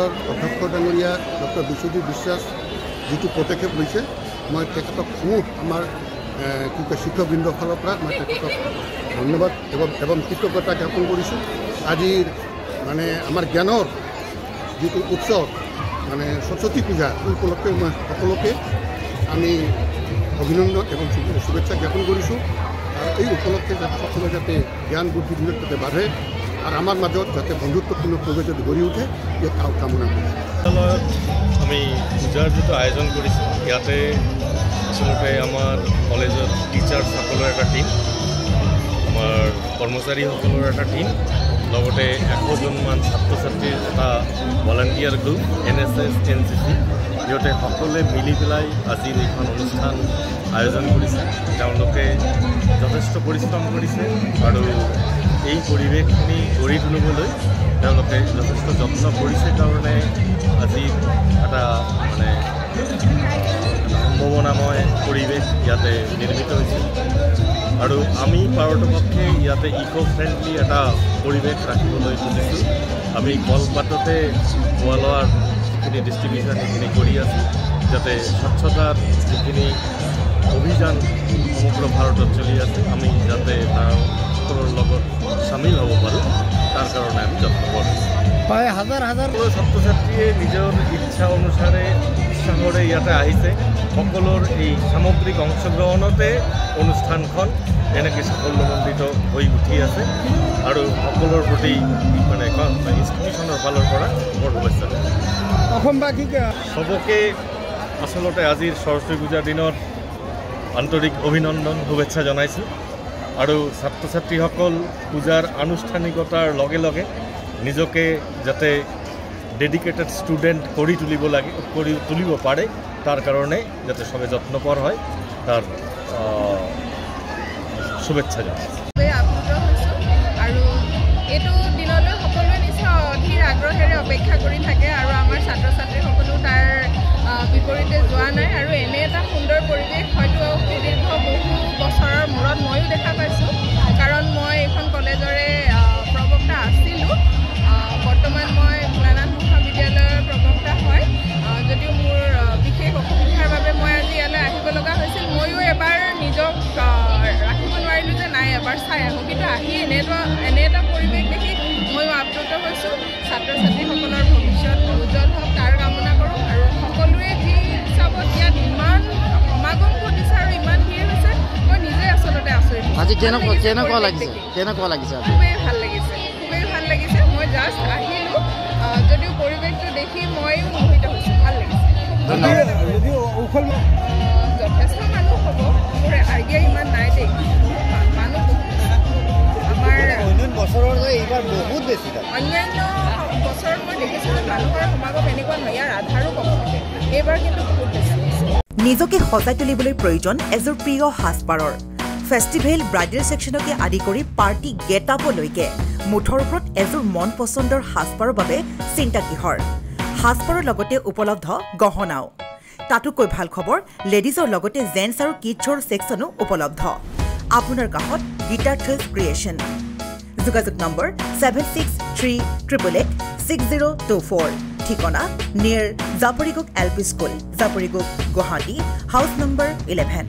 অধ্যক্ষ ডাঙৰীয়া ডক্টৰ বিশ্বজিৎ বিশ্বাস যিটো পদক্ষেপ লৈছে মই তেখেতক আমাৰ কি কয় শিক্ষকবৃন্দৰ ফালৰ পৰা মই তেখেতক ধন্যবাদ এবং কৃতজ্ঞতা জ্ঞাপন কৰিছোঁ। আজিৰ মানে আমাৰ জ্ঞানৰ যিটো উৎসৱ মানে সৰস্বতী পূজা উপলক্ষে মই সকলোকে আমি অভিনন্দন এবং শুভেচ্ছা জ্ঞাপন কৰিছোঁ। আৰু এই উপলক্ষে যাতে সকলোৱে যাতে জ্ঞান বুদ্ধি বিবেক যাতে বাঢ়ে আর আমার মাজত যাতে বন্ধুত্বপূর্ণ প্রবেশ গড়ি উঠে এই কামনা করি। আমি পূজাৰ যিটো আয়োজন কৰিছোঁ ইয়াতে আচলতে আমাৰ কলেজৰ টিচাৰ্ছসকলৰ এটা টীম, আমাৰ কৰ্মচাৰীসকলৰ এটা টীম, লগতে 100জনমান ছাত্ৰ ছাত্ৰীৰ এটা ভলাণ্টিয়াৰ গ্ৰুপ NSS NCC সিহঁতে সকলোৱে মিলি পেলাই আজিৰ এইখন অনুষ্ঠান আয়োজন কৰিছে। তেওঁলোকে যথেষ্ট পৰিশ্ৰম কৰিছে আৰু এই পৰিৱেশখিনি গঢ়ি তুলিবলৈ তেওঁলোকে যথেষ্ট যত্ন কৰিছে কাৰণে আজি এটা মানে সম্ভাৱনাময় পৰিৱেশ ইয়াতে নিৰ্মিত হৈছে। আৰু আমি পাৰতপক্ষে ইয়াতে ইক' ফ্ৰেণ্ডলি এটা পৰিৱেশ ৰাখিবলৈ খুজিছোঁ। আমি কলপাততে খোৱা লোৱাৰ যিখিনি ডিষ্ট্ৰিবিউশ্যন সেইখিনি কৰি আছোঁ, যাতে স্বচ্ছতাৰ যিখিনি অভিযান সমগ্ৰ ভাৰতত চলি আছে আমি যাতে তাৰ লগত সামিল হ'ব পাৰোঁ তাৰ কাৰণে আমি যত্ন কৰিছোঁ। প্ৰায় হাজাৰ হাজাৰ ছাত্ৰ ছাত্ৰীয়ে নিজৰ ইচ্ছা অনুসাৰে উৎসাহৰে ইয়াতে আহিছে। সকলোৰ এই সামগ্ৰিক অংশগ্ৰহণতে অনুষ্ঠানখন এনেকৈ সাফল্যমণ্ডিত হৈ উঠি আছে আৰু সকলোৰ প্ৰতি মানে ইনষ্টিটিউশ্যনৰ ফালৰ পৰা বৰ শুভেচ্ছা অসমবাসীক চবকে আচলতে আজিৰ সৰস্বতী পূজাৰ দিনত আন্তৰিক অভিনন্দন শুভেচ্ছা জনাইছোঁ। আৰু ছাত্ৰ ছাত্ৰীসকল পূজাৰ আনুষ্ঠানিকতাৰ লগে লগে নিজকে যাতে ডেডিকেটেড ষ্টুডেণ্ট কৰি তুলিব পাৰে তাৰ কাৰণে যাতে সবে যত্নপৰ হয় তাৰ শুভেচ্ছা জনাইছোঁ। আৰু এইটো দিনলৈ সকলোৱে নিশ্চয় অধীৰ আগ্ৰহেৰে অপেক্ষা কৰি থাকে আৰু আমাৰ ছাত্ৰ ছাত্ৰীসকলো তাৰ বিপৰীতে যোৱা নাই। আৰু এনে এটা সুন্দৰ পৰিৱেশ হয়তো সুদীৰ্ঘ বহু বছৰৰ মূৰত ময়ো দেখা পাইছোঁ, কাৰণ মই এইখন কলেজৰে প্ৰবক্তা আছিলোঁ। বৰ্তমান মই ভোলানাথ মহাবিদ্যালয়ৰ প্ৰবক্তা হয়, যদিও মোৰ বিশেষ অসুবিধাৰ বাবে মই আজি ইয়ালৈ আহিব লগা হৈছিল। ময়ো এবাৰ নিজক ৰাখিব নোৱাৰিলোঁ যে নাই এবাৰ চাই আহোঁ, কিন্তু আহি এনে এটা পৰিৱেশ দেখি ময়ো আপ্লুত হৈছোঁ। ছাত্ৰ ছাত্ৰীসকলৰ ভৱিষ্যত উজ্জ্বল হওক তাৰ কামনা কৰোঁ। আৰু সকলোৱে যি হিচাপত ইয়াত ইমান সমাগম ঘটিছে আৰু ইমান ভিৰ হৈছে মই নিজে আচলতে আচৰিত। আজি কেনেকুৱা লাগিছে? খুবেই ভাল লাগিছে। মই জাষ্ট আহিলোঁ, যদিও পৰিৱেশটো দেখি ময়ো মোহিত হৈছোঁ, ভাল লাগিছে। যথেষ্ট মানুহ হ'ব, মোৰ আইডিয়া ইমান নাই দেই, মানুহ আমাৰ অন্যান্য বছৰৰ এইবাৰ বহুত বেছি। অন্যান্য বছৰত মই দেখিছিলোঁ মানুহৰ সমাগম এনেকুৱা নহয়, ইয়াৰ আধাৰো কম থাকে, এইবাৰ কিন্তু বহুত বেছি। নিজকে সজাই তুলিবলৈ প্ৰয়োজন এযোৰ প্ৰিয় সাজপাৰৰ। ফেষ্টিভেল ব্ৰাইডেল ছেকশ্যনকে আদি কৰি পাৰ্টি গেট আপলৈকে মুঠৰ ওপৰত এযোৰ মন পচন্দৰ সাজপাৰৰ বাবে চিন্তা কিহৰ। সাজপাৰৰ লগতে উপলব্ধ গহনাও। তাতোকৈ ভাল খবৰ, লেডিজৰ লগতে জেন্টছ আৰু কিডছৰ ছেকশ্যনো উপলব্ধ। আপোনাৰ কাষত গীতাৰ থ্ৰিলছ ক্ৰিয়েশ্যন। যোগাযোগ নম্বৰ 7638886024। ঠিকনা near Japorigog LP school, Japorigog, Guwahati, house number 11।